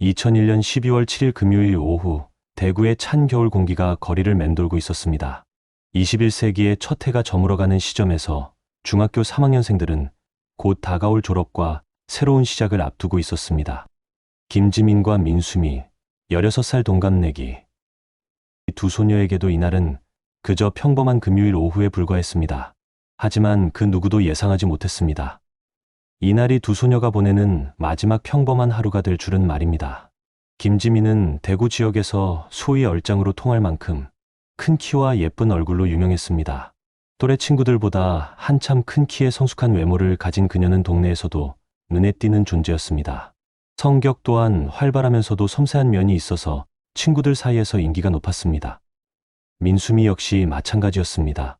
2001년 12월 7일 금요일 오후 대구의 찬 겨울 공기가 거리를 맴돌고 있었습니다. 21세기의 첫 해가 저물어가는 시점에서 중학교 3학년생들은 곧 다가올 졸업과 새로운 시작을 앞두고 있었습니다. 김지민과 민수미, 16살 동갑내기. 두 소녀에게도 이날은 그저 평범한 금요일 오후에 불과했습니다. 하지만 그 누구도 예상하지 못했습니다. 이날이 두 소녀가 보내는 마지막 평범한 하루가 될 줄은 말입니다. 김지민은 대구 지역에서 소위 얼짱으로 통할 만큼 큰 키와 예쁜 얼굴로 유명했습니다. 또래 친구들보다 한참 큰 키의 성숙한 외모를 가진 그녀는 동네에서도 눈에 띄는 존재였습니다. 성격 또한 활발하면서도 섬세한 면이 있어서 친구들 사이에서 인기가 높았습니다. 민수미 역시 마찬가지였습니다.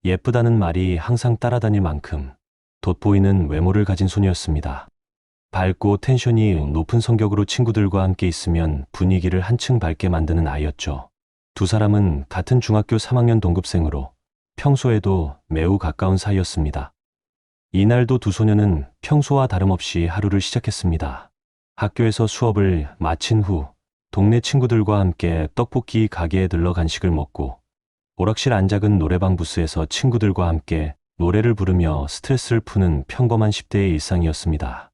예쁘다는 말이 항상 따라다닐 만큼 돋보이는 외모를 가진 소녀였습니다. 밝고 텐션이 높은 성격으로 친구들과 함께 있으면 분위기를 한층 밝게 만드는 아이였죠. 두 사람은 같은 중학교 3학년 동급생으로 평소에도 매우 가까운 사이였습니다. 이날도 두 소녀는 평소와 다름없이 하루를 시작했습니다. 학교에서 수업을 마친 후 동네 친구들과 함께 떡볶이 가게에 들러 간식을 먹고 오락실 안작은 노래방 부스에서 친구들과 함께 노래를 부르며 스트레스를 푸는 평범한 10대의 일상이었습니다.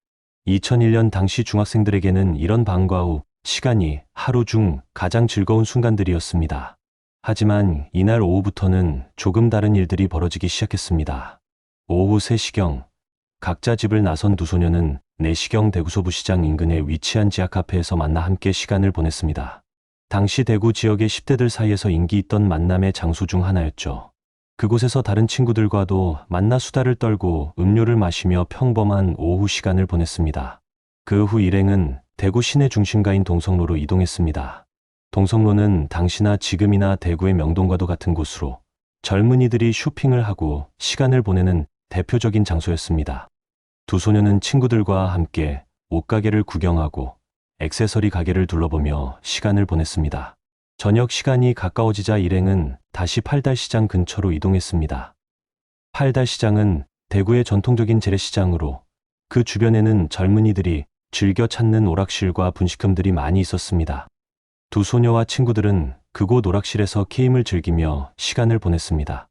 2001년 당시 중학생들에게는 이런 방과 후 시간이 하루 중 가장 즐거운 순간들이었습니다. 하지만 이날 오후부터는 조금 다른 일들이 벌어지기 시작했습니다. 오후 3시경, 각자 집을 나선 두 소녀는 내시경 대구소부시장 인근에 위치한 지하 카페에서 만나 함께 시간을 보냈습니다. 당시 대구 지역의 10대들 사이에서 인기 있던 만남의 장소 중 하나였죠. 그곳에서 다른 친구들과도 만나 수다를 떨고 음료를 마시며 평범한 오후 시간을 보냈습니다. 그 후 일행은 대구 시내 중심가인 동성로로 이동했습니다. 동성로는 당시나 지금이나 대구의 명동과도 같은 곳으로 젊은이들이 쇼핑을 하고 시간을 보내는 대표적인 장소였습니다. 두 소녀는 친구들과 함께 옷가게를 구경하고 액세서리 가게를 둘러보며 시간을 보냈습니다. 저녁 시간이 가까워지자 일행은 다시 팔달시장 근처로 이동했습니다. 팔달시장은 대구의 전통적인 재래시장으로 그 주변에는 젊은이들이 즐겨 찾는 오락실과 분식점들이 많이 있었습니다. 두 소녀와 친구들은 그곳 오락실에서 게임을 즐기며 시간을 보냈습니다.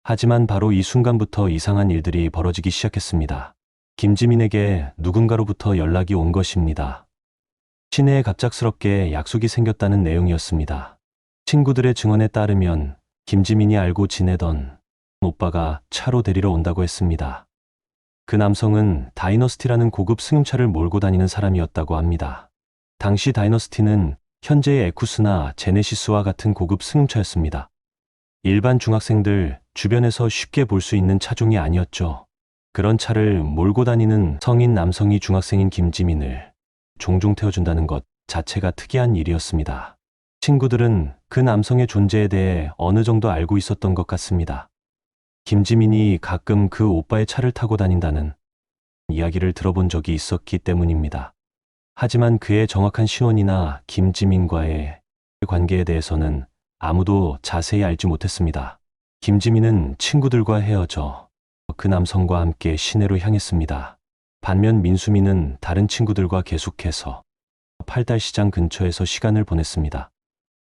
하지만 바로 이 순간부터 이상한 일들이 벌어지기 시작했습니다. 김지민에게 누군가로부터 연락이 온 것입니다. 시내에 갑작스럽게 약속이 생겼다는 내용이었습니다. 친구들의 증언에 따르면 김지민이 알고 지내던 오빠가 차로 데리러 온다고 했습니다. 그 남성은 다이너스티라는 고급 승용차를 몰고 다니는 사람이었다고 합니다. 당시 다이너스티는 현재의 에쿠스나 제네시스와 같은 고급 승용차였습니다. 일반 중학생들 주변에서 쉽게 볼 수 있는 차종이 아니었죠. 그런 차를 몰고 다니는 성인 남성이 중학생인 김지민을 종종 태워준다는 것 자체가 특이한 일이었습니다. 친구들은 그 남성의 존재에 대해 어느 정도 알고 있었던 것 같습니다. 김지민이 가끔 그 오빠의 차를 타고 다닌다는 이야기를 들어본 적이 있었기 때문입니다. 하지만 그의 정확한 신원이나 김지민과의 관계에 대해서는 아무도 자세히 알지 못했습니다. 김지민은 친구들과 헤어져 그 남성과 함께 시내로 향했습니다. 반면 민수미는 다른 친구들과 계속해서 팔달시장 근처에서 시간을 보냈습니다.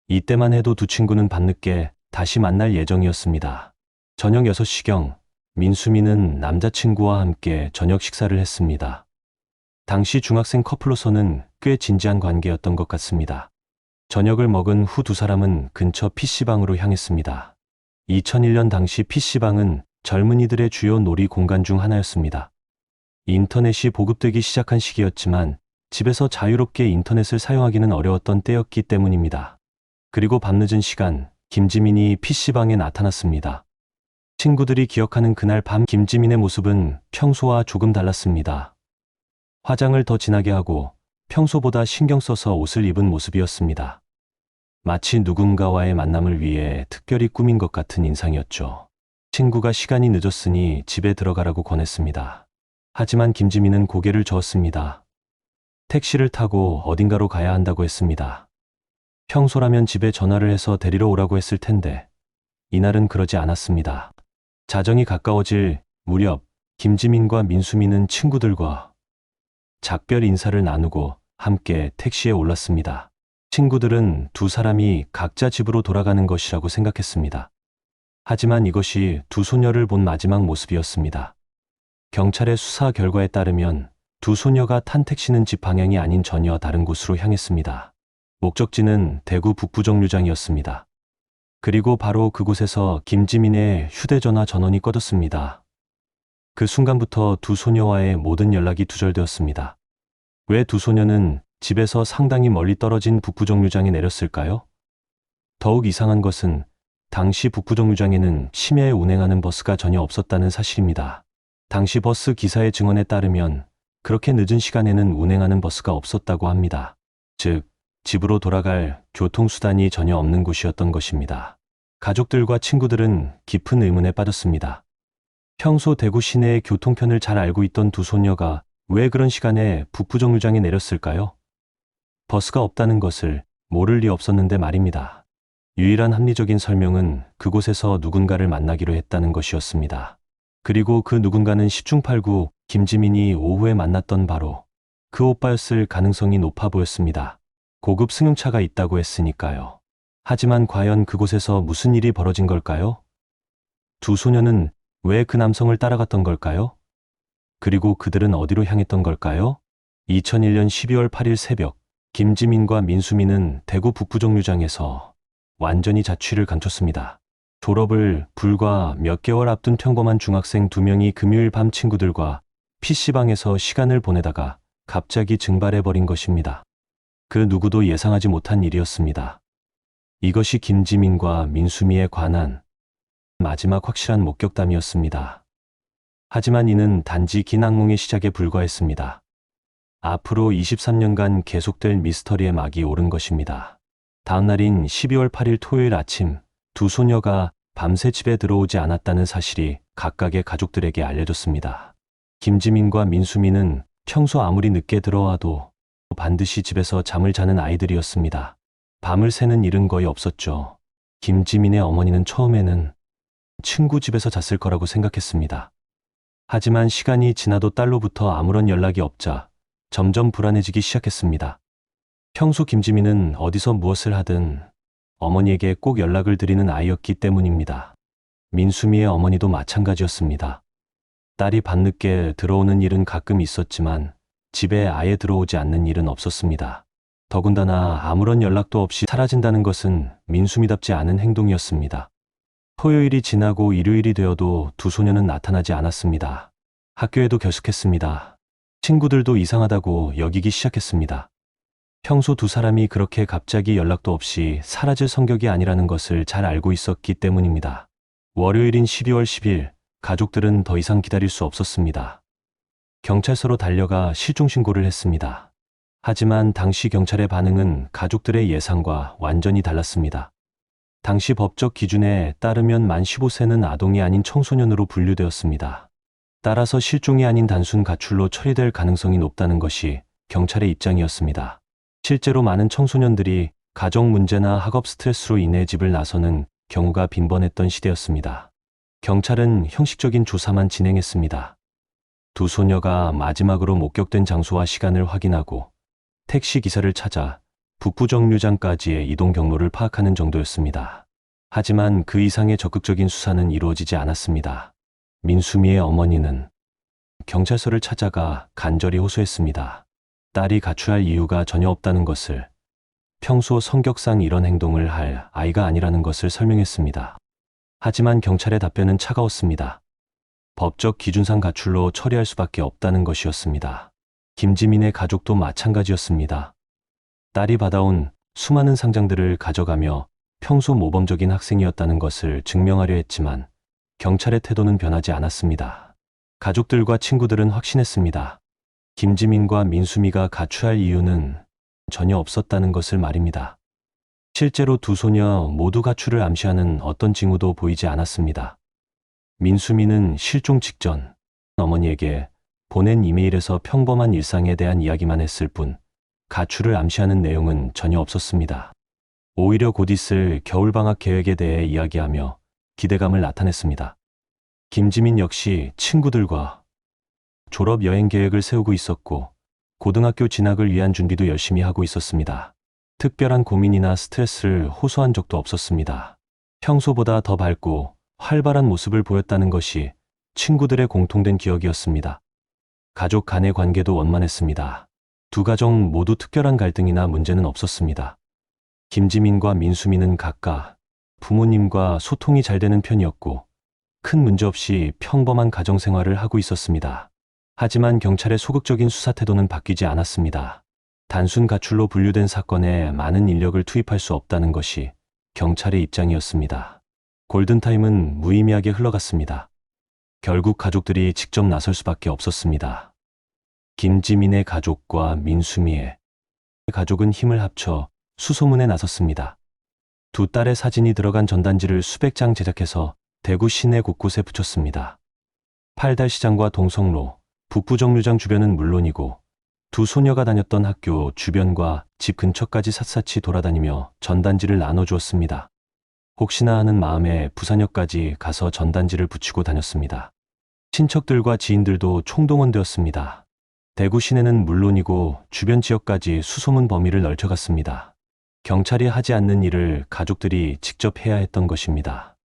이때만 해도 두 친구는 밤늦게 다시 만날 예정이었습니다. 저녁 6시경, 민수미는 남자친구와 함께 저녁 식사를 했습니다. 당시 중학생 커플로서는 꽤 진지한 관계였던 것 같습니다. 저녁을 먹은 후 두 사람은 근처 PC방으로 향했습니다. 2001년 당시 PC방은 젊은이들의 주요 놀이 공간 중 하나였습니다. 인터넷이 보급되기 시작한 시기였지만 집에서 자유롭게 인터넷을 사용하기는 어려웠던 때였기 때문입니다. 그리고 밤늦은 시간, 김지민이 PC방에 나타났습니다. 친구들이 기억하는 그날 밤 김지민의 모습은 평소와 조금 달랐습니다. 화장을 더 진하게 하고 평소보다 신경 써서 옷을 입은 모습이었습니다. 마치 누군가와의 만남을 위해 특별히 꾸민 것 같은 인상이었죠. 친구가 시간이 늦었으니 집에 들어가라고 권했습니다. 하지만 김지민은 고개를 저었습니다. 택시를 타고 어딘가로 가야 한다고 했습니다. 평소라면 집에 전화를 해서 데리러 오라고 했을 텐데 이날은 그러지 않았습니다. 자정이 가까워질 무렵 김지민과 민수미는 친구들과 작별 인사를 나누고 함께 택시에 올랐습니다. 친구들은 두 사람이 각자 집으로 돌아가는 것이라고 생각했습니다. 하지만 이것이 두 소녀를 본 마지막 모습이었습니다. 경찰의 수사 결과에 따르면 두 소녀가 탄 택시는 집 방향이 아닌 전혀 다른 곳으로 향했습니다. 목적지는 대구 북부정류장이었습니다. 그리고 바로 그곳에서 김지민의 휴대전화 전원이 꺼졌습니다. 그 순간부터 두 소녀와의 모든 연락이 두절되었습니다. 왜 두 소녀는 집에서 상당히 멀리 떨어진 북부정류장에 내렸을까요? 더욱 이상한 것은 당시 북부정류장에는 심야에 운행하는 버스가 전혀 없었다는 사실입니다. 당시 버스 기사의 증언에 따르면 그렇게 늦은 시간에는 운행하는 버스가 없었다고 합니다. 즉, 집으로 돌아갈 교통수단이 전혀 없는 곳이었던 것입니다. 가족들과 친구들은 깊은 의문에 빠졌습니다. 평소 대구 시내의 교통편을 잘 알고 있던 두 소녀가 왜 그런 시간에 북부정류장에 내렸을까요? 버스가 없다는 것을 모를 리 없었는데 말입니다. 유일한 합리적인 설명은 그곳에서 누군가를 만나기로 했다는 것이었습니다. 그리고 그 누군가는 10중8구 김지민이 오후에 만났던 바로 그 오빠였을 가능성이 높아 보였습니다. 고급 승용차가 있다고 했으니까요. 하지만 과연 그곳에서 무슨 일이 벌어진 걸까요? 두 소녀는 왜 그 남성을 따라갔던 걸까요? 그리고 그들은 어디로 향했던 걸까요? 2001년 12월 8일 새벽, 김지민과 민수미는 대구 북부정류장에서 완전히 자취를 감췄습니다. 졸업을 불과 몇 개월 앞둔 평범한 중학생 두 명이 금요일 밤 친구들과 PC방에서 시간을 보내다가 갑자기 증발해버린 것입니다. 그 누구도 예상하지 못한 일이었습니다. 이것이 김지민과 민수미에 관한 마지막 확실한 목격담이었습니다. 하지만 이는 단지 긴 악몽의 시작에 불과했습니다. 앞으로 23년간 계속될 미스터리의 막이 오른 것입니다. 다음 날인 12월 8일 토요일 아침, 두 소녀가 밤새 집에 들어오지 않았다는 사실이 각각의 가족들에게 알려졌습니다. 김지민과 민수미는 평소 아무리 늦게 들어와도 반드시 집에서 잠을 자는 아이들이었습니다. 밤을 새는 일은 거의 없었죠. 김지민의 어머니는 처음에는 친구 집에서 잤을 거라고 생각했습니다. 하지만 시간이 지나도 딸로부터 아무런 연락이 없자 점점 불안해지기 시작했습니다. 평소 김지민은 어디서 무엇을 하든 어머니에게 꼭 연락을 드리는 아이였기 때문입니다. 민수미의 어머니도 마찬가지였습니다. 딸이 밤늦게 들어오는 일은 가끔 있었지만 집에 아예 들어오지 않는 일은 없었습니다. 더군다나 아무런 연락도 없이 사라진다는 것은 민수미답지 않은 행동이었습니다. 토요일이 지나고 일요일이 되어도 두 소녀는 나타나지 않았습니다. 학교에도 결석했습니다. 친구들도 이상하다고 여기기 시작했습니다. 평소 두 사람이 그렇게 갑자기 연락도 없이 사라질 성격이 아니라는 것을 잘 알고 있었기 때문입니다. 월요일인 12월 10일, 가족들은 더 이상 기다릴 수 없었습니다. 경찰서로 달려가 실종신고를 했습니다. 하지만 당시 경찰의 반응은 가족들의 예상과 완전히 달랐습니다. 당시 법적 기준에 따르면 만 15세는 아동이 아닌 청소년으로 분류되었습니다. 따라서 실종이 아닌 단순 가출로 처리될 가능성이 높다는 것이 경찰의 입장이었습니다. 실제로 많은 청소년들이 가정 문제나 학업 스트레스로 인해 집을 나서는 경우가 빈번했던 시대였습니다. 경찰은 형식적인 조사만 진행했습니다. 두 소녀가 마지막으로 목격된 장소와 시간을 확인하고 택시 기사를 찾아 북부정류장까지의 이동 경로를 파악하는 정도였습니다. 하지만 그 이상의 적극적인 수사는 이루어지지 않았습니다. 민수미의 어머니는 경찰서를 찾아가 간절히 호소했습니다. 딸이 가출할 이유가 전혀 없다는 것을, 평소 성격상 이런 행동을 할 아이가 아니라는 것을 설명했습니다. 하지만 경찰의 답변은 차가웠습니다. 법적 기준상 가출로 처리할 수밖에 없다는 것이었습니다. 김지민의 가족도 마찬가지였습니다. 딸이 받아온 수많은 상장들을 가져가며 평소 모범적인 학생이었다는 것을 증명하려 했지만 경찰의 태도는 변하지 않았습니다. 가족들과 친구들은 확신했습니다. 김지민과 민수미가 가출할 이유는 전혀 없었다는 것을 말입니다. 실제로 두 소녀 모두 가출을 암시하는 어떤 징후도 보이지 않았습니다. 민수미는 실종 직전 어머니에게 보낸 이메일에서 평범한 일상에 대한 이야기만 했을 뿐 가출을 암시하는 내용은 전혀 없었습니다. 오히려 곧 있을 겨울방학 계획에 대해 이야기하며 기대감을 나타냈습니다. 김지민 역시 친구들과 졸업 여행 계획을 세우고 있었고 고등학교 진학을 위한 준비도 열심히 하고 있었습니다. 특별한 고민이나 스트레스를 호소한 적도 없었습니다. 평소보다 더 밝고 활발한 모습을 보였다는 것이 친구들의 공통된 기억이었습니다. 가족 간의 관계도 원만했습니다. 두 가정 모두 특별한 갈등이나 문제는 없었습니다. 김지민과 민수미는 각각 부모님과 소통이 잘 되는 편이었고 큰 문제 없이 평범한 가정 생활을 하고 있었습니다. 하지만 경찰의 소극적인 수사 태도는 바뀌지 않았습니다. 단순 가출로 분류된 사건에 많은 인력을 투입할 수 없다는 것이 경찰의 입장이었습니다. 골든타임은 무의미하게 흘러갔습니다. 결국 가족들이 직접 나설 수밖에 없었습니다. 김지민의 가족과 민수미의 가족은 힘을 합쳐 수소문에 나섰습니다. 두 딸의 사진이 들어간 전단지를 수백 장 제작해서 대구 시내 곳곳에 붙였습니다. 팔달시장과 동성로, 북부정류장 주변은 물론이고 두 소녀가 다녔던 학교 주변과 집 근처까지 샅샅이 돌아다니며 전단지를 나눠주었습니다. 혹시나 하는 마음에 부산역까지 가서 전단지를 붙이고 다녔습니다. 친척들과 지인들도 총동원되었습니다. 대구 시내는 물론이고 주변 지역까지 수소문 범위를 넓혀갔습니다. 경찰이 하지 않는 일을 가족들이 직접 해야 했던 것입니다.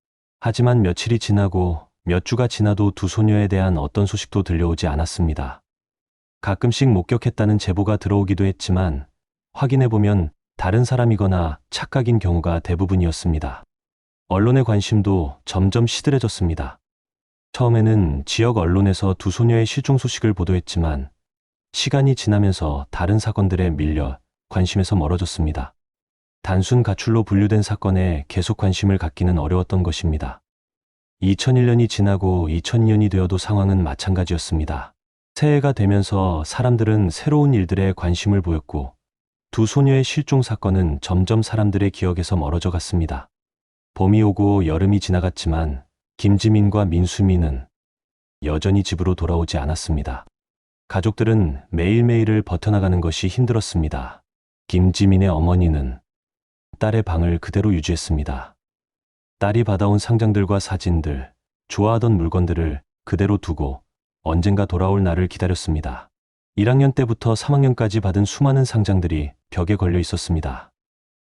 하지만 며칠이 지나고 몇 주가 지나도 두 소녀에 대한 어떤 소식도 들려오지 않았습니다. 가끔씩 목격했다는 제보가 들어오기도 했지만 확인해보면 다른 사람이거나 착각인 경우가 대부분이었습니다. 언론의 관심도 점점 시들해졌습니다. 처음에는 지역 언론에서 두 소녀의 실종 소식을 보도했지만 시간이 지나면서 다른 사건들에 밀려 관심에서 멀어졌습니다. 단순 가출로 분류된 사건에 계속 관심을 갖기는 어려웠던 것입니다. 2001년이 지나고 2002년이 되어도 상황은 마찬가지였습니다. 새해가 되면서 사람들은 새로운 일들에 관심을 보였고 두 소녀의 실종 사건은 점점 사람들의 기억에서 멀어져 갔습니다. 봄이 오고 여름이 지나갔지만 김지민과 민수미는 여전히 집으로 돌아오지 않았습니다. 가족들은 매일매일을 버텨나가는 것이 힘들었습니다. 김지민의 어머니는 딸의 방을 그대로 유지했습니다. 딸이 받아온 상장들과 사진들, 좋아하던 물건들을 그대로 두고 언젠가 돌아올 날을 기다렸습니다. 1학년 때부터 3학년까지 받은 수많은 상장들이 벽에 걸려 있었습니다.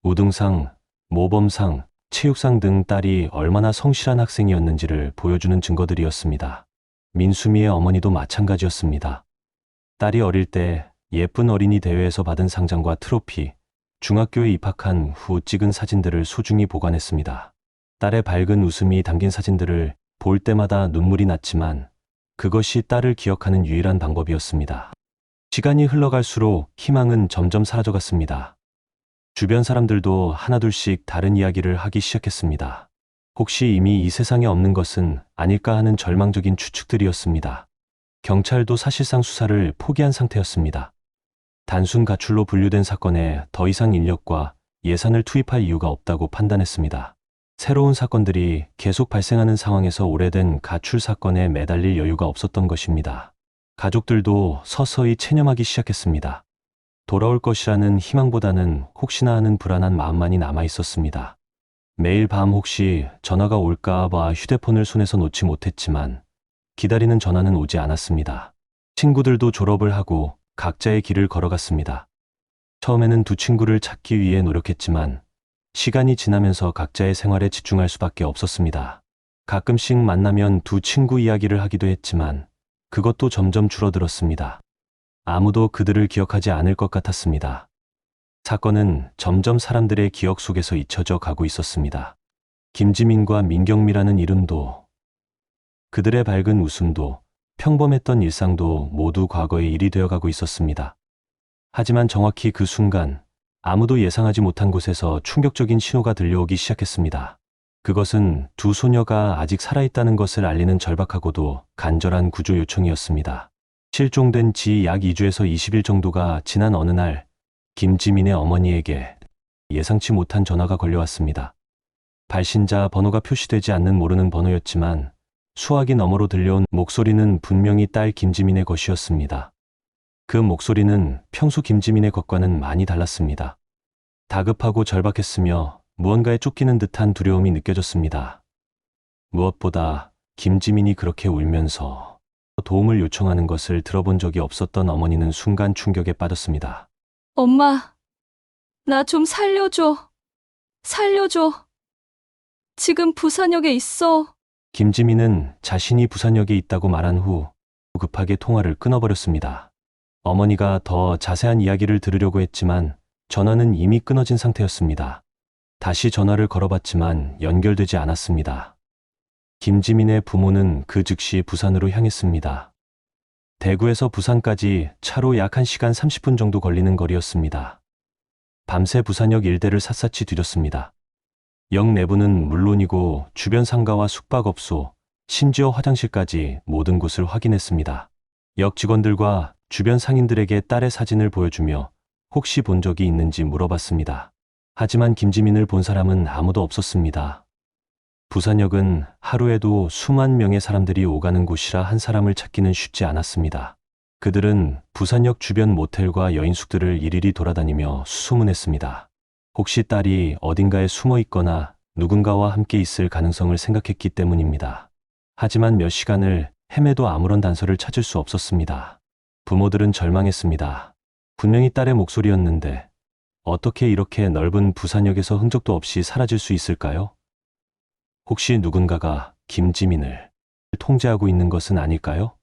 우등상, 모범상, 체육상 등 딸이 얼마나 성실한 학생이었는지를 보여주는 증거들이었습니다. 민수미의 어머니도 마찬가지였습니다. 딸이 어릴 때 예쁜 어린이 대회에서 받은 상장과 트로피, 중학교에 입학한 후 찍은 사진들을 소중히 보관했습니다. 딸의 밝은 웃음이 담긴 사진들을 볼 때마다 눈물이 났지만 그것이 딸을 기억하는 유일한 방법이었습니다. 시간이 흘러갈수록 희망은 점점 사라져갔습니다. 주변 사람들도 하나둘씩 다른 이야기를 하기 시작했습니다. 혹시 이미 이 세상에 없는 것은 아닐까 하는 절망적인 추측들이었습니다. 경찰도 사실상 수사를 포기한 상태였습니다. 단순 가출로 분류된 사건에 더 이상 인력과 예산을 투입할 이유가 없다고 판단했습니다. 새로운 사건들이 계속 발생하는 상황에서 오래된 가출 사건에 매달릴 여유가 없었던 것입니다. 가족들도 서서히 체념하기 시작했습니다. 돌아올 것이라는 희망보다는 혹시나 하는 불안한 마음만이 남아 있었습니다. 매일 밤 혹시 전화가 올까 봐 휴대폰을 손에서 놓지 못했지만 기다리는 전화는 오지 않았습니다. 친구들도 졸업을 하고 각자의 길을 걸어갔습니다. 처음에는 두 친구를 찾기 위해 노력했지만 시간이 지나면서 각자의 생활에 집중할 수밖에 없었습니다. 가끔씩 만나면 두 친구 이야기를 하기도 했지만 그것도 점점 줄어들었습니다. 아무도 그들을 기억하지 않을 것 같았습니다. 사건은 점점 사람들의 기억 속에서 잊혀져 가고 있었습니다. 김지민과 민경미라는 이름도, 그들의 밝은 웃음도, 평범했던 일상도 모두 과거의 일이 되어가고 있었습니다. 하지만 정확히 그 순간 아무도 예상하지 못한 곳에서 충격적인 신호가 들려오기 시작했습니다. 그것은 두 소녀가 아직 살아있다는 것을 알리는 절박하고도 간절한 구조 요청이었습니다. 실종된 지 약 2주에서 20일 정도가 지난 어느 날 김지민의 어머니에게 예상치 못한 전화가 걸려왔습니다. 발신자 번호가 표시되지 않는 모르는 번호였지만 수화기 너머로 들려온 목소리는 분명히 딸 김지민의 것이었습니다. 그 목소리는 평소 김지민의 것과는 많이 달랐습니다. 다급하고 절박했으며 무언가에 쫓기는 듯한 두려움이 느껴졌습니다. 무엇보다 김지민이 그렇게 울면서 도움을 요청하는 것을 들어본 적이 없었던 어머니는 순간 충격에 빠졌습니다. 엄마, 나 좀 살려줘. 살려줘. 지금 부산역에 있어. 김지민은 자신이 부산역에 있다고 말한 후 급하게 통화를 끊어버렸습니다. 어머니가 더 자세한 이야기를 들으려고 했지만 전화는 이미 끊어진 상태였습니다. 다시 전화를 걸어봤지만 연결되지 않았습니다. 김지민의 부모는 그 즉시 부산으로 향했습니다. 대구에서 부산까지 차로 약 1시간 30분 정도 걸리는 거리였습니다. 밤새 부산역 일대를 샅샅이 뒤졌습니다. 역 내부는 물론이고 주변 상가와 숙박업소, 심지어 화장실까지 모든 곳을 확인했습니다. 역 직원들과 주변 상인들에게 딸의 사진을 보여주며 혹시 본 적이 있는지 물어봤습니다. 하지만 김지민을 본 사람은 아무도 없었습니다. 부산역은 하루에도 수만 명의 사람들이 오가는 곳이라 한 사람을 찾기는 쉽지 않았습니다. 그들은 부산역 주변 모텔과 여인숙들을 일일이 돌아다니며 수소문했습니다. 혹시 딸이 어딘가에 숨어 있거나 누군가와 함께 있을 가능성을 생각했기 때문입니다. 하지만 몇 시간을 헤매도 아무런 단서를 찾을 수 없었습니다. 부모들은 절망했습니다. 분명히 딸의 목소리였는데 어떻게 이렇게 넓은 부산역에서 흔적도 없이 사라질 수 있을까요? 혹시 누군가가 김지민을 통제하고 있는 것은 아닐까요?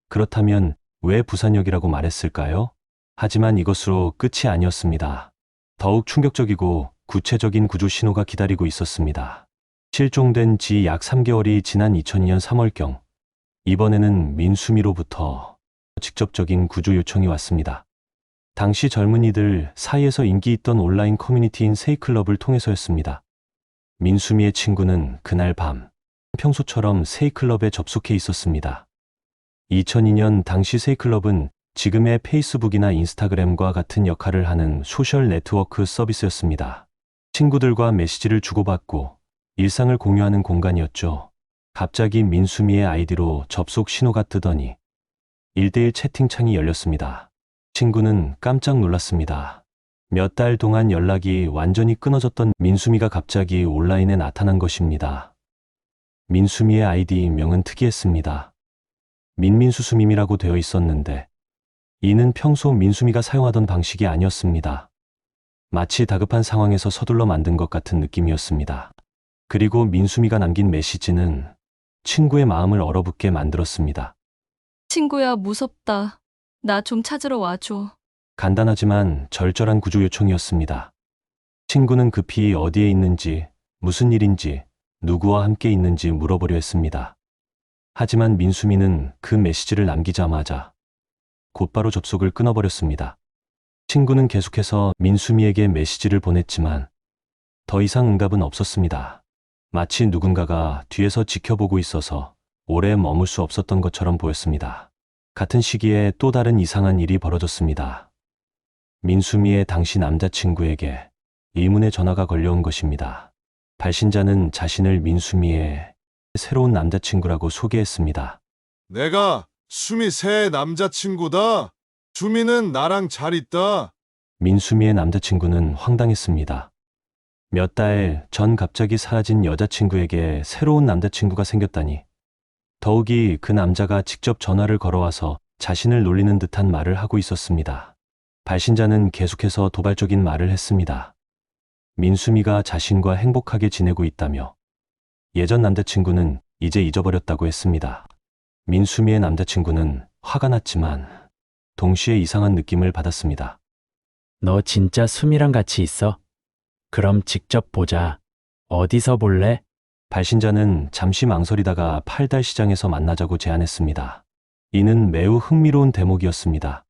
그렇다면 왜 부산역이라고 말했을까요? 하지만 이것으로 끝이 아니었습니다. 더욱 충격적이고 구체적인 구조 신호가 기다리고 있었습니다. 실종된 지 약 3개월이 지난 2002년 3월경, 이번에는 민수미로부터 직접적인 구조 요청이 왔습니다. 당시 젊은이들 사이에서 인기 있던 온라인 커뮤니티인 세이클럽을 통해서였습니다. 민수미의 친구는 그날 밤 평소처럼 세이클럽에 접속해 있었습니다. 2002년 당시 세이클럽은 지금의 페이스북이나 인스타그램과 같은 역할을 하는 소셜 네트워크 서비스였습니다. 친구들과 메시지를 주고받고 일상을 공유하는 공간이었죠. 갑자기 민수미의 아이디로 접속 신호가 뜨더니 1대1 채팅창이 열렸습니다. 친구는 깜짝 놀랐습니다. 몇 달 동안 연락이 완전히 끊어졌던 민수미가 갑자기 온라인에 나타난 것입니다. 민수미의 아이디 명은 특이했습니다. 민민수수밈이라고 되어 있었는데 이는 평소 민수미가 사용하던 방식이 아니었습니다. 마치 다급한 상황에서 서둘러 만든 것 같은 느낌이었습니다. 그리고 민수미가 남긴 메시지는 친구의 마음을 얼어붙게 만들었습니다. 친구야, 무섭다. 나 좀 찾으러 와줘. 간단하지만 절절한 구조 요청이었습니다. 친구는 급히 어디에 있는지, 무슨 일인지, 누구와 함께 있는지 물어보려 했습니다. 하지만 민수미는 그 메시지를 남기자마자 곧바로 접속을 끊어버렸습니다. 친구는 계속해서 민수미에게 메시지를 보냈지만 더 이상 응답은 없었습니다. 마치 누군가가 뒤에서 지켜보고 있어서 오래 머물 수 없었던 것처럼 보였습니다. 같은 시기에 또 다른 이상한 일이 벌어졌습니다. 민수미의 당시 남자친구에게 의문의 전화가 걸려온 것입니다. 발신자는 자신을 민수미의 새로운 남자친구라고 소개했습니다. 내가 수미 새 남자친구다. 수미는 나랑 잘 있다. 민수미의 남자친구는 황당했습니다. 몇 달 전 갑자기 사라진 여자친구에게 새로운 남자친구가 생겼다니. 더욱이 그 남자가 직접 전화를 걸어와서 자신을 놀리는 듯한 말을 하고 있었습니다. 발신자는 계속해서 도발적인 말을 했습니다. 민수미가 자신과 행복하게 지내고 있다며 예전 남자친구는 이제 잊어버렸다고 했습니다. 민수미의 남자친구는 화가 났지만 동시에 이상한 느낌을 받았습니다. 너 진짜 수미랑 같이 있어? 그럼 직접 보자. 어디서 볼래? 발신자는 잠시 망설이다가 팔달 시장에서 만나자고 제안했습니다. 이는 매우 흥미로운 대목이었습니다.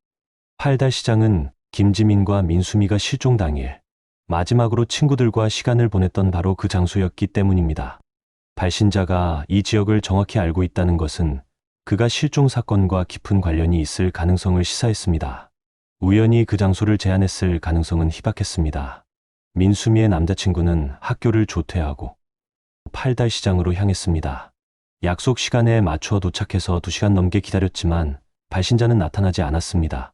팔달 시장은 김지민과 민수미가 실종 당일 마지막으로 친구들과 시간을 보냈던 바로 그 장소였기 때문입니다. 발신자가 이 지역을 정확히 알고 있다는 것은 그가 실종 사건과 깊은 관련이 있을 가능성을 시사했습니다. 우연히 그 장소를 제안했을 가능성은 희박했습니다. 민수미의 남자친구는 학교를 조퇴하고 팔달 시장으로 향했습니다. 약속 시간에 맞춰 도착해서 2시간 넘게 기다렸지만 발신자는 나타나지 않았습니다.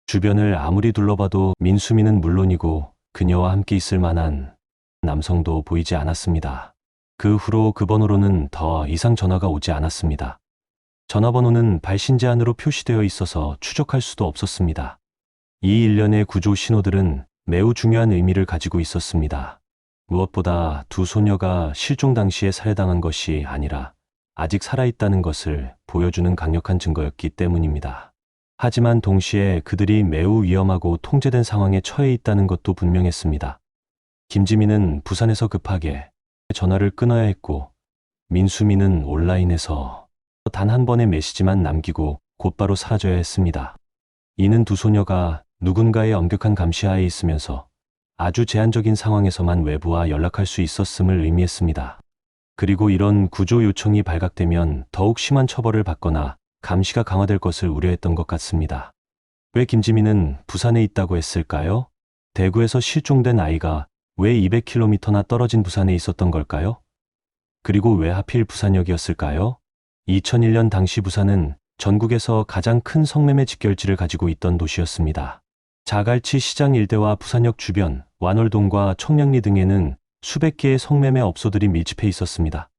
주변을 아무리 둘러봐도 민수미는 물론이고 그녀와 함께 있을 만한 남성도 보이지 않았습니다. 그 후로 그 번호로는 더 이상 전화가 오지 않았습니다. 전화번호는 발신 제한으로 표시되어 있어서 추적할 수도 없었습니다. 이 일련의 구조 신호들은 매우 중요한 의미를 가지고 있었습니다. 무엇보다 두 소녀가 실종 당시에 살해당한 것이 아니라 아직 살아있다는 것을 보여주는 강력한 증거였기 때문입니다. 하지만 동시에 그들이 매우 위험하고 통제된 상황에 처해 있다는 것도 분명했습니다. 김지민은 부산에서 급하게 전화를 끊어야 했고, 민수미는 온라인에서 단 한 번의 메시지만 남기고 곧바로 사라져야 했습니다. 이는 두 소녀가 누군가의 엄격한 감시하에 있으면서 아주 제한적인 상황에서만 외부와 연락할 수 있었음을 의미했습니다. 그리고 이런 구조 요청이 발각되면 더욱 심한 처벌을 받거나 감시가 강화될 것을 우려했던 것 같습니다. 왜 김지민은 부산에 있다고 했을까요? 대구에서 실종된 아이가 왜 200km나 떨어진 부산에 있었던 걸까요? 그리고 왜 하필 부산역이었을까요? 2001년 당시 부산은 전국에서 가장 큰 성매매 직결지를 가지고 있던 도시였습니다. 자갈치 시장 일대와 부산역 주변, 완월동과 청량리 등에는 수백 개의 성매매 업소들이 밀집해 있었습니다.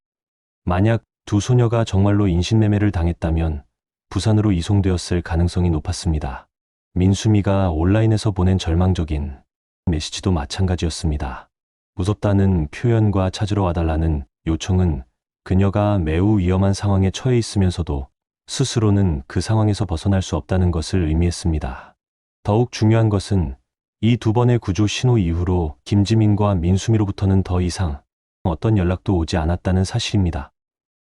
만약 두 소녀가 정말로 인신매매를 당했다면 부산으로 이송되었을 가능성이 높았습니다. 민수미가 온라인에서 보낸 절망적인 메시지도 마찬가지였습니다. 무섭다는 표현과 찾으러 와달라는 요청은 그녀가 매우 위험한 상황에 처해 있으면서도 스스로는 그 상황에서 벗어날 수 없다는 것을 의미했습니다. 더욱 중요한 것은 이 두 번의 구조 신호 이후로 김지민과 민수미로부터는 더 이상 어떤 연락도 오지 않았다는 사실입니다.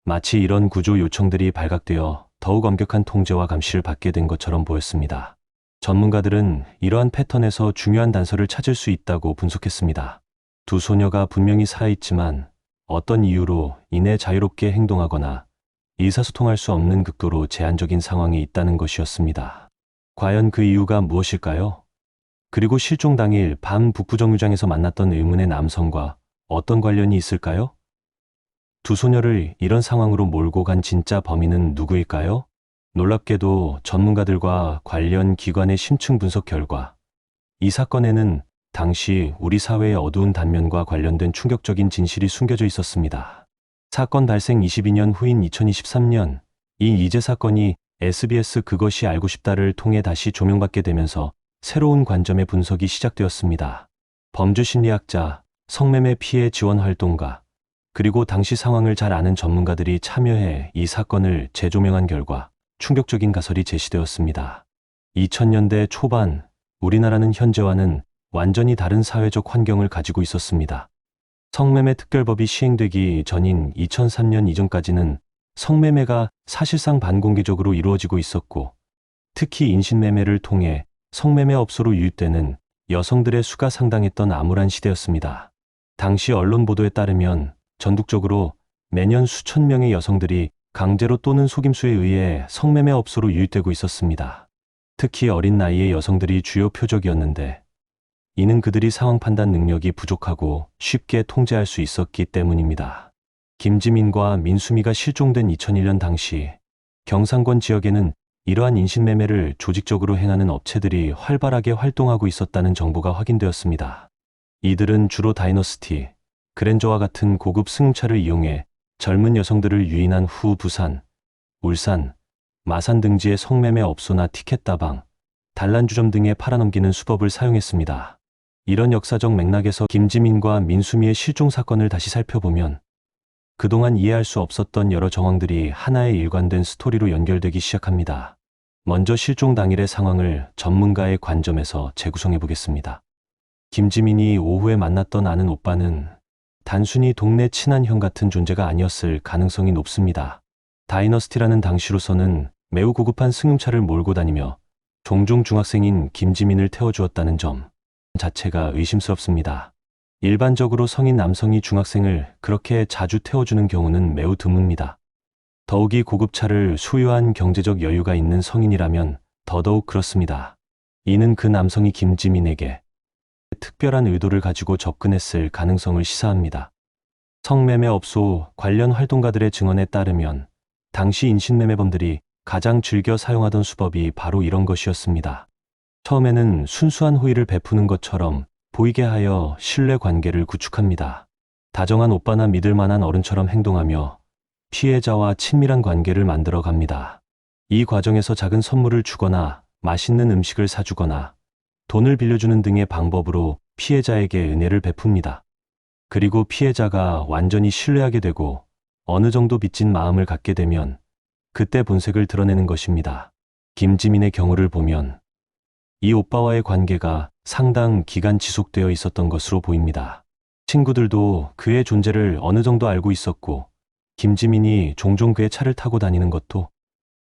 마치 이런 구조 요청들이 발각되어 더욱 엄격한 통제와 감시를 받게 된 것처럼 보였습니다. 전문가들은 이러한 패턴에서 중요한 단서를 찾을 수 있다고 분석했습니다. 두 소녀가 분명히 살아있지만 어떤 이유로 인해 자유롭게 행동하거나 의사소통할 수 없는 극도로 제한적인 상황에 있다는 것이었습니다. 과연 그 이유가 무엇일까요? 그리고 실종 당일 밤 북부정류장에서 만났던 의문의 남성과 어떤 관련이 있을까요? 두 소녀를 이런 상황으로 몰고 간 진짜 범인은 누구일까요? 놀랍게도 전문가들과 관련 기관의 심층 분석 결과 이 사건에는 당시 우리 사회의 어두운 단면과 관련된 충격적인 진실이 숨겨져 있었습니다. 사건 발생 22년 후인 2023년, 이 이재 사건이 SBS 그것이 알고 싶다를 통해 다시 조명받게 되면서 새로운 관점의 분석이 시작되었습니다. 범죄 심리학자, 성매매 피해 지원 활동가, 그리고 당시 상황을 잘 아는 전문가들이 참여해 이 사건을 재조명한 결과 충격적인 가설이 제시되었습니다. 2000년대 초반, 우리나라는 현재와는 완전히 다른 사회적 환경을 가지고 있었습니다. 성매매 특별법이 시행되기 전인 2003년 이전까지는 성매매가 사실상 반공개적으로 이루어지고 있었고, 특히 인신매매를 통해 성매매 업소로 유입되는 여성들의 수가 상당했던 암울한 시대였습니다. 당시 언론 보도에 따르면 전국적으로 매년 수천 명의 여성들이 강제로 또는 속임수에 의해 성매매 업소로 유입되고 있었습니다. 특히 어린 나이의 여성들이 주요 표적이었는데, 이는 그들이 상황 판단 능력이 부족하고 쉽게 통제할 수 있었기 때문입니다. 김지민과 민수미가 실종된 2001년 당시 경상권 지역에는 이러한 인신매매를 조직적으로 행하는 업체들이 활발하게 활동하고 있었다는 정보가 확인되었습니다. 이들은 주로 다이너스티, 그랜저와 같은 고급 승용차를 이용해 젊은 여성들을 유인한 후 부산, 울산, 마산 등지의 성매매 업소나 티켓다방, 단란주점 등에 팔아넘기는 수법을 사용했습니다. 이런 역사적 맥락에서 김지민과 민수미의 실종 사건을 다시 살펴보면 그동안 이해할 수 없었던 여러 정황들이 하나의 일관된 스토리로 연결되기 시작합니다. 먼저 실종 당일의 상황을 전문가의 관점에서 재구성해 보겠습니다. 김지민이 오후에 만났던 아는 오빠는 단순히 동네 친한 형 같은 존재가 아니었을 가능성이 높습니다. 다이너스티라는 당시로서는 매우 고급한 승용차를 몰고 다니며 종종 중학생인 김지민을 태워주었다는 점 자체가 의심스럽습니다. 일반적으로 성인 남성이 중학생을 그렇게 자주 태워주는 경우는 매우 드뭅니다. 더욱이 고급차를 소유한 경제적 여유가 있는 성인이라면 더더욱 그렇습니다. 이는 그 남성이 김지민에게 특별한 의도를 가지고 접근했을 가능성을 시사합니다. 성매매 업소 관련 활동가들의 증언에 따르면 당시 인신매매범들이 가장 즐겨 사용하던 수법이 바로 이런 것이었습니다. 처음에는 순수한 호의를 베푸는 것처럼 보이게 하여 신뢰 관계를 구축합니다. 다정한 오빠나 믿을 만한 어른처럼 행동하며 피해자와 친밀한 관계를 만들어 갑니다. 이 과정에서 작은 선물을 주거나 맛있는 음식을 사주거나 돈을 빌려주는 등의 방법으로 피해자에게 은혜를 베풉니다. 그리고 피해자가 완전히 신뢰하게 되고 어느 정도 빚진 마음을 갖게 되면 그때 본색을 드러내는 것입니다. 김지민의 경우를 보면 이 오빠와의 관계가 상당 기간 지속되어 있었던 것으로 보입니다. 친구들도 그의 존재를 어느 정도 알고 있었고 김지민이 종종 그의 차를 타고 다니는 것도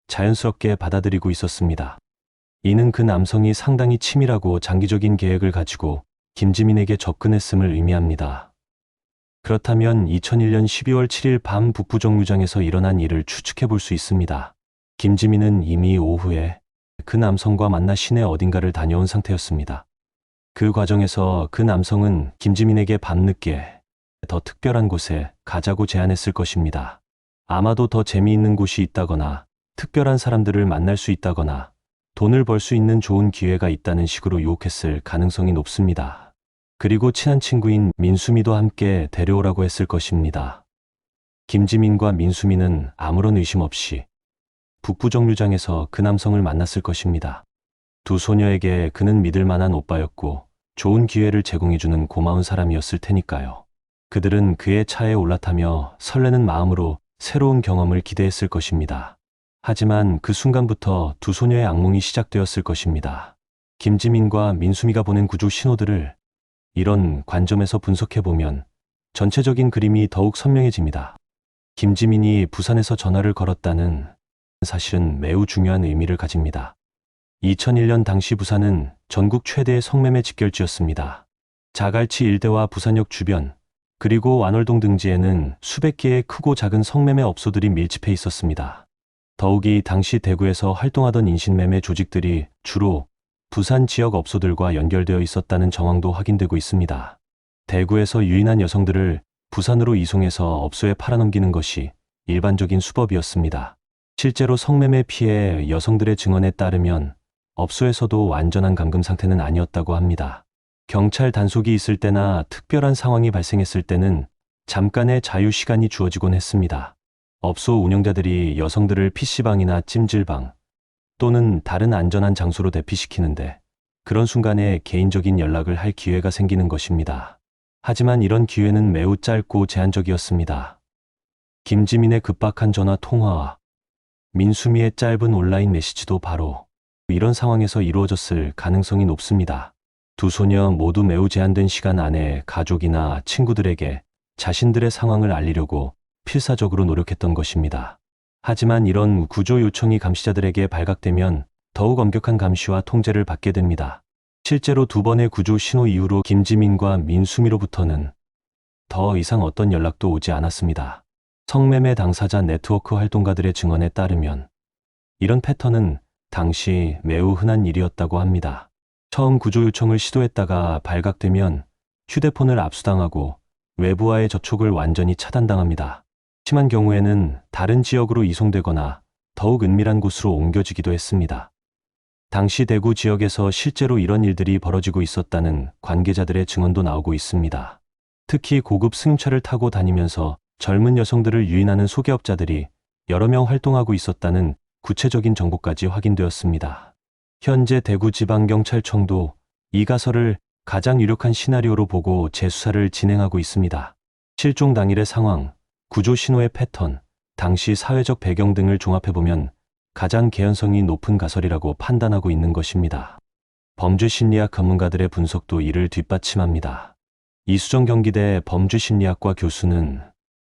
자연스럽게 받아들이고 있었습니다. 이는 그 남성이 상당히 치밀하고 장기적인 계획을 가지고 김지민에게 접근했음을 의미합니다. 그렇다면 2001년 12월 7일 밤 북부정류장에서 일어난 일을 추측해 볼 수 있습니다. 김지민은 이미 오후에 그 남성과 만나 시내 어딘가를 다녀온 상태였습니다. 그 과정에서 그 남성은 김지민에게 밤늦게 더 특별한 곳에 가자고 제안했을 것입니다. 아마도 더 재미있는 곳이 있다거나 특별한 사람들을 만날 수 있다거나 돈을 벌 수 있는 좋은 기회가 있다는 식으로 유혹했을 가능성이 높습니다. 그리고 친한 친구인 민수미도 함께 데려오라고 했을 것입니다. 김지민과 민수미는 아무런 의심 없이 북부정류장에서 그 남성을 만났을 것입니다. 두 소녀에게 그는 믿을 만한 오빠였고 좋은 기회를 제공해주는 고마운 사람이었을 테니까요. 그들은 그의 차에 올라타며 설레는 마음으로 새로운 경험을 기대했을 것입니다. 하지만 그 순간부터 두 소녀의 악몽이 시작되었을 것입니다. 김지민과 민수미가 보낸 구조 신호들을 이런 관점에서 분석해보면 전체적인 그림이 더욱 선명해집니다. 김지민이 부산에서 전화를 걸었다는 사실은 매우 중요한 의미를 가집니다. 2001년 당시 부산은 전국 최대의 성매매 직결지였습니다. 자갈치 일대와 부산역 주변, 그리고 완월동 등지에는 수백 개의 크고 작은 성매매 업소들이 밀집해 있었습니다. 더욱이 당시 대구에서 활동하던 인신매매 조직들이 주로 부산 지역 업소들과 연결되어 있었다는 정황도 확인되고 있습니다. 대구에서 유인한 여성들을 부산으로 이송해서 업소에 팔아넘기는 것이 일반적인 수법이었습니다. 실제로 성매매 피해 여성들의 증언에 따르면 업소에서도 완전한 감금 상태는 아니었다고 합니다. 경찰 단속이 있을 때나 특별한 상황이 발생했을 때는 잠깐의 자유 시간이 주어지곤 했습니다. 업소 운영자들이 여성들을 PC방이나 찜질방 또는 다른 안전한 장소로 대피시키는데 그런 순간에 개인적인 연락을 할 기회가 생기는 것입니다. 하지만 이런 기회는 매우 짧고 제한적이었습니다. 김지민의 급박한 전화 통화와 민수미의 짧은 온라인 메시지도 바로 이런 상황에서 이루어졌을 가능성이 높습니다. 두 소녀 모두 매우 제한된 시간 안에 가족이나 친구들에게 자신들의 상황을 알리려고 필사적으로 노력했던 것입니다. 하지만 이런 구조 요청이 감시자들에게 발각되면 더욱 엄격한 감시와 통제를 받게 됩니다. 실제로 두 번의 구조 신호 이후로 김지민과 민수미로부터는 더 이상 어떤 연락도 오지 않았습니다. 성매매 당사자 네트워크 활동가들의 증언에 따르면 이런 패턴은 당시 매우 흔한 일이었다고 합니다. 처음 구조 요청을 시도했다가 발각되면 휴대폰을 압수당하고 외부와의 접촉을 완전히 차단당합니다. 심한 경우에는 다른 지역으로 이송되거나 더욱 은밀한 곳으로 옮겨지기도 했습니다. 당시 대구 지역에서 실제로 이런 일들이 벌어지고 있었다는 관계자들의 증언도 나오고 있습니다. 특히 고급 승용차를 타고 다니면서 젊은 여성들을 유인하는 소개업자들이 여러 명 활동하고 있었다는 구체적인 정보까지 확인되었습니다. 현재 대구지방경찰청도 이 가설을 가장 유력한 시나리오로 보고 재수사를 진행하고 있습니다. 실종 당일의 상황, 구조 신호의 패턴, 당시 사회적 배경 등을 종합해보면 가장 개연성이 높은 가설이라고 판단하고 있는 것입니다. 범죄심리학 전문가들의 분석도 이를 뒷받침합니다. 이수정 경기대 범죄심리학과 교수는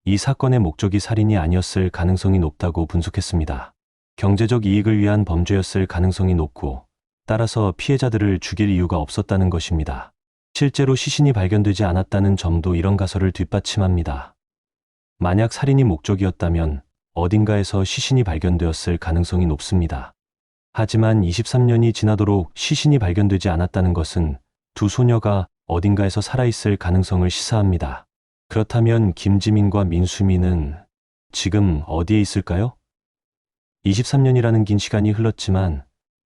이 사건의 목적이 살인이 아니었을 가능성이 높다고 분석했습니다. 경제적 이익을 위한 범죄였을 가능성이 높고 따라서 피해자들을 죽일 이유가 없었다는 것입니다. 실제로 시신이 발견되지 않았다는 점도 이런 가설을 뒷받침합니다. 만약 살인이 목적이었다면 어딘가에서 시신이 발견되었을 가능성이 높습니다. 하지만 23년이 지나도록 시신이 발견되지 않았다는 것은 두 소녀가 어딘가에서 살아있을 가능성을 시사합니다. 그렇다면 김지민과 민수미는 지금 어디에 있을까요? 23년이라는 긴 시간이 흘렀지만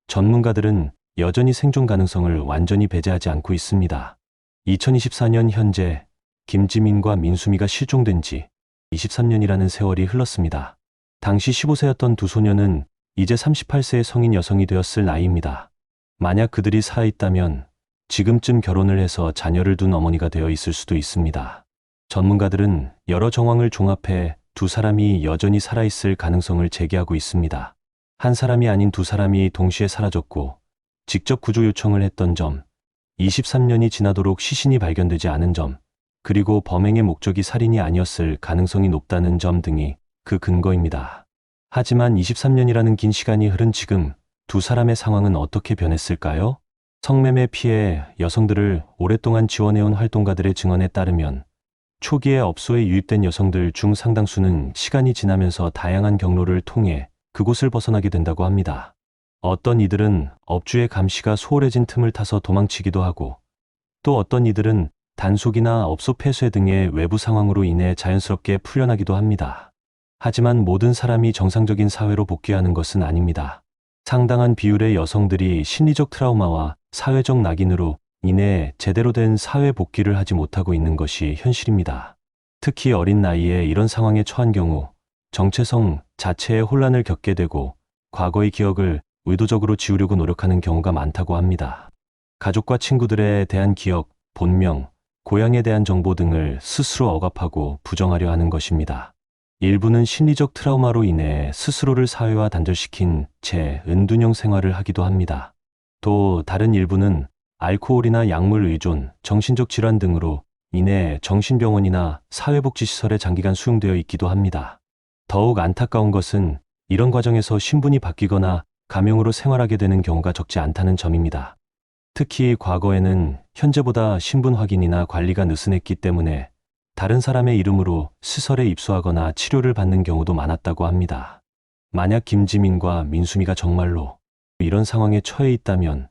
전문가들은 여전히 생존 가능성을 완전히 배제하지 않고 있습니다. 2024년 현재 김지민과 민수미가 실종된 지 23년이라는 세월이 흘렀습니다. 당시 15세였던 두 소녀는 이제 38세의 성인 여성이 되었을 나이입니다. 만약 그들이 살아있다면 지금쯤 결혼을 해서 자녀를 둔 어머니가 되어 있을 수도 있습니다. 전문가들은 여러 정황을 종합해 두 사람이 여전히 살아있을 가능성을 제기하고 있습니다. 한 사람이 아닌 두 사람이 동시에 사라졌고 직접 구조 요청을 했던 점, 23년이 지나도록 시신이 발견되지 않은 점, 그리고 범행의 목적이 살인이 아니었을 가능성이 높다는 점 등이 그 근거입니다. 하지만 23년이라는 긴 시간이 흐른 지금 두 사람의 상황은 어떻게 변했을까요? 성매매 피해 여성들을 오랫동안 지원해온 활동가들의 증언에 따르면 초기에 업소에 유입된 여성들 중 상당수는 시간이 지나면서 다양한 경로를 통해 그곳을 벗어나게 된다고 합니다. 어떤 이들은 업주의 감시가 소홀해진 틈을 타서 도망치기도 하고, 또 어떤 이들은 단속이나 업소 폐쇄 등의 외부 상황으로 인해 자연스럽게 풀려나기도 합니다. 하지만 모든 사람이 정상적인 사회로 복귀하는 것은 아닙니다. 상당한 비율의 여성들이 심리적 트라우마와 사회적 낙인으로 인해 제대로 된 사회 복귀를 하지 못하고 있는 것이 현실입니다. 특히 어린 나이에 이런 상황에 처한 경우 정체성 자체의 혼란을 겪게 되고 과거의 기억을 의도적으로 지우려고 노력하는 경우가 많다고 합니다. 가족과 친구들에 대한 기억, 본명, 고향에 대한 정보 등을 스스로 억압하고 부정하려 하는 것입니다. 일부는 심리적 트라우마로 인해 스스로를 사회와 단절시킨 채 은둔형 생활을 하기도 합니다. 또 다른 일부는 알코올이나 약물 의존, 정신적 질환 등으로 인해 정신병원이나 사회복지시설에 장기간 수용되어 있기도 합니다. 더욱 안타까운 것은 이런 과정에서 신분이 바뀌거나 가명으로 생활하게 되는 경우가 적지 않다는 점입니다. 특히 과거에는 현재보다 신분 확인이나 관리가 느슨했기 때문에 다른 사람의 이름으로 시설에 입소하거나 치료를 받는 경우도 많았다고 합니다. 만약 김지민과 민수미가 정말로 이런 상황에 처해 있다면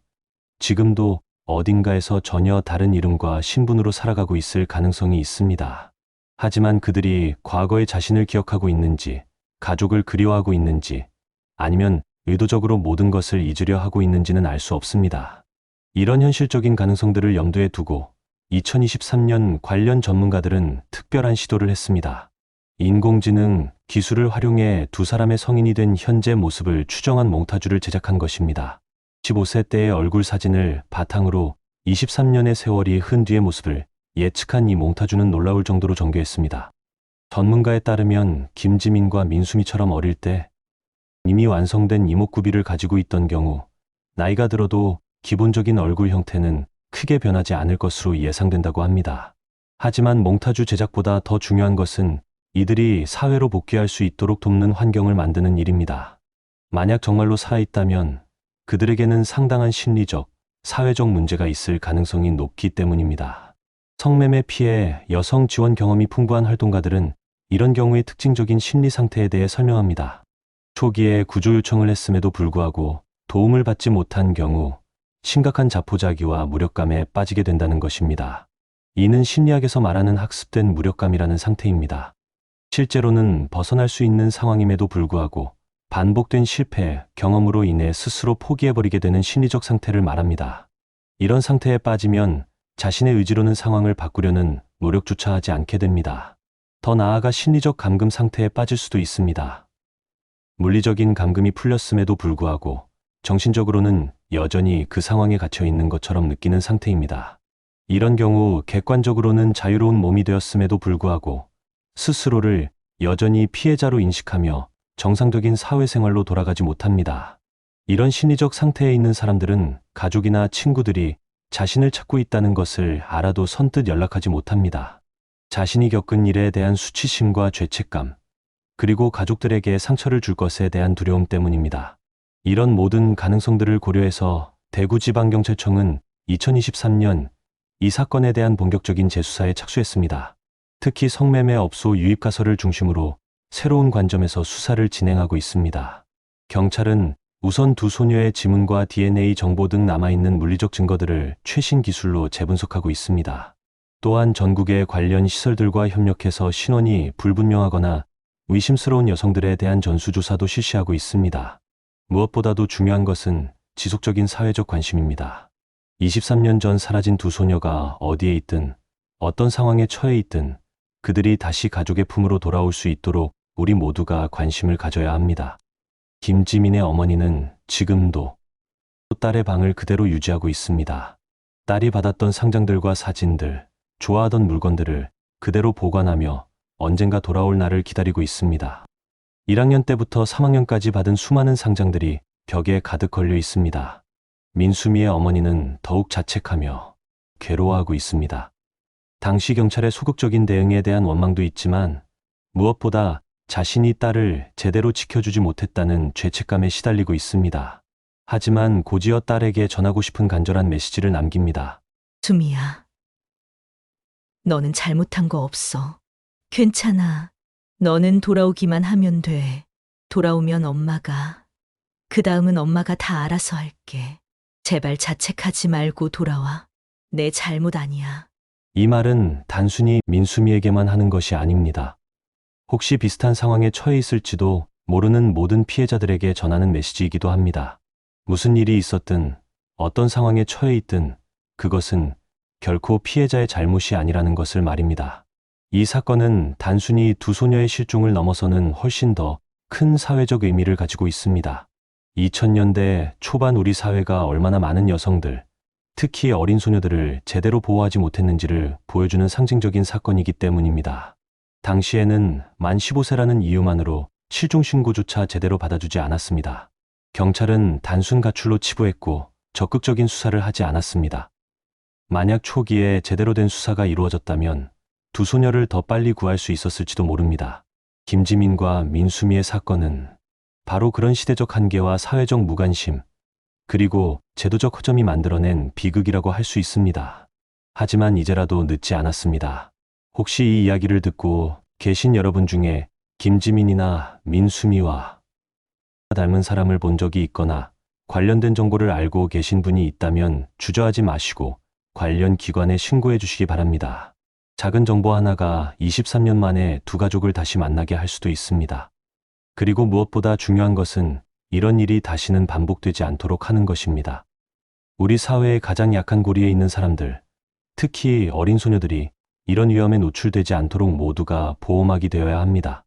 지금도 어딘가에서 전혀 다른 이름과 신분으로 살아가고 있을 가능성이 있습니다. 하지만 그들이 과거의 자신을 기억하고 있는지, 가족을 그리워하고 있는지, 아니면 의도적으로 모든 것을 잊으려 하고 있는지는 알 수 없습니다. 이런 현실적인 가능성들을 염두에 두고 2023년 관련 전문가들은 특별한 시도를 했습니다. 인공지능 기술을 활용해 두 사람의 성인이 된 현재 모습을 추정한 몽타주를 제작한 것입니다. 15세 때의 얼굴 사진을 바탕으로 23년의 세월이 흐른 뒤의 모습을 예측한 이 몽타주는 놀라울 정도로 정교했습니다. 전문가에 따르면 김지민과 민수미처럼 어릴 때 이미 완성된 이목구비를 가지고 있던 경우 나이가 들어도 기본적인 얼굴 형태는 크게 변하지 않을 것으로 예상된다고 합니다. 하지만 몽타주 제작보다 더 중요한 것은 이들이 사회로 복귀할 수 있도록 돕는 환경을 만드는 일입니다. 만약 정말로 살아있다면 그들에게는 상당한 심리적, 사회적 문제가 있을 가능성이 높기 때문입니다. 성매매 피해 여성 지원 경험이 풍부한 활동가들은 이런 경우의 특징적인 심리 상태에 대해 설명합니다. 초기에 구조 요청을 했음에도 불구하고 도움을 받지 못한 경우 심각한 자포자기와 무력감에 빠지게 된다는 것입니다. 이는 심리학에서 말하는 학습된 무력감이라는 상태입니다. 실제로는 벗어날 수 있는 상황임에도 불구하고 반복된 실패, 경험으로 인해 스스로 포기해버리게 되는 심리적 상태를 말합니다. 이런 상태에 빠지면 자신의 의지로는 상황을 바꾸려는 노력조차 하지 않게 됩니다. 더 나아가 심리적 감금 상태에 빠질 수도 있습니다. 물리적인 감금이 풀렸음에도 불구하고 정신적으로는 여전히 그 상황에 갇혀 있는 것처럼 느끼는 상태입니다. 이런 경우 객관적으로는 자유로운 몸이 되었음에도 불구하고 스스로를 여전히 피해자로 인식하며 정상적인 사회생활로 돌아가지 못합니다. 이런 심리적 상태에 있는 사람들은 가족이나 친구들이 자신을 찾고 있다는 것을 알아도 선뜻 연락하지 못합니다. 자신이 겪은 일에 대한 수치심과 죄책감, 그리고 가족들에게 상처를 줄 것에 대한 두려움 때문입니다. 이런 모든 가능성들을 고려해서 대구지방경찰청은 2023년 이 사건에 대한 본격적인 재수사에 착수했습니다. 특히 성매매 업소 유입가설을 중심으로 새로운 관점에서 수사를 진행하고 있습니다. 경찰은 우선 두 소녀의 지문과 DNA 정보 등 남아있는 물리적 증거들을 최신 기술로 재분석하고 있습니다. 또한 전국의 관련 시설들과 협력해서 신원이 불분명하거나 의심스러운 여성들에 대한 전수조사도 실시하고 있습니다. 무엇보다도 중요한 것은 지속적인 사회적 관심입니다. 23년 전 사라진 두 소녀가 어디에 있든, 어떤 상황에 처해 있든 그들이 다시 가족의 품으로 돌아올 수 있도록 우리 모두가 관심을 가져야 합니다. 김지민의 어머니는 지금도 딸의 방을 그대로 유지하고 있습니다. 딸이 받았던 상장들과 사진들, 좋아하던 물건들을 그대로 보관하며 언젠가 돌아올 날을 기다리고 있습니다. 1학년 때부터 3학년까지 받은 수많은 상장들이 벽에 가득 걸려 있습니다. 민수미의 어머니는 더욱 자책하며 괴로워하고 있습니다. 당시 경찰의 소극적인 대응에 대한 원망도 있지만 무엇보다 자신이 딸을 제대로 지켜주지 못했다는 죄책감에 시달리고 있습니다. 하지만 고지어 딸에게 전하고 싶은 간절한 메시지를 남깁니다. 수미야, 너는 잘못한 거 없어. 괜찮아. 너는 돌아오기만 하면 돼. 돌아오면 그 다음은 엄마가 다 알아서 할게. 제발 자책하지 말고 돌아와. 내 잘못 아니야. 이 말은 단순히 민수미에게만 하는 것이 아닙니다. 혹시 비슷한 상황에 처해 있을지도 모르는 모든 피해자들에게 전하는 메시지이기도 합니다. 무슨 일이 있었든 어떤 상황에 처해 있든 그것은 결코 피해자의 잘못이 아니라는 것을 말입니다. 이 사건은 단순히 두 소녀의 실종을 넘어서는 훨씬 더 큰 사회적 의미를 가지고 있습니다. 2000년대 초반 우리 사회가 얼마나 많은 여성들, 특히 어린 소녀들을 제대로 보호하지 못했는지를 보여주는 상징적인 사건이기 때문입니다. 당시에는 만 15세라는 이유만으로 실종 신고조차 제대로 받아주지 않았습니다. 경찰은 단순 가출로 치부했고 적극적인 수사를 하지 않았습니다. 만약 초기에 제대로 된 수사가 이루어졌다면 두 소녀를 더 빨리 구할 수 있었을지도 모릅니다. 김지민과 민수미의 사건은 바로 그런 시대적 한계와 사회적 무관심, 그리고 제도적 허점이 만들어낸 비극이라고 할 수 있습니다. 하지만 이제라도 늦지 않았습니다. 혹시 이 이야기를 듣고 계신 여러분 중에 김지민이나 민수미와 닮은 사람을 본 적이 있거나 관련된 정보를 알고 계신 분이 있다면 주저하지 마시고 관련 기관에 신고해 주시기 바랍니다. 작은 정보 하나가 23년 만에 두 가족을 다시 만나게 할 수도 있습니다. 그리고 무엇보다 중요한 것은 이런 일이 다시는 반복되지 않도록 하는 것입니다. 우리 사회의 가장 약한 고리에 있는 사람들, 특히 어린 소녀들이 이런 위험에 노출되지 않도록 모두가 보호막이 되어야 합니다.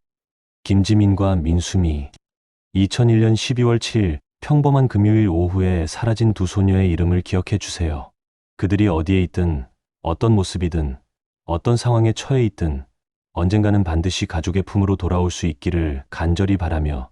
김지민과 민수미, 2001년 12월 7일 평범한 금요일 오후에 사라진 두 소녀의 이름을 기억해 주세요. 그들이 어디에 있든, 어떤 모습이든, 어떤 상황에 처해 있든 언젠가는 반드시 가족의 품으로 돌아올 수 있기를 간절히 바라며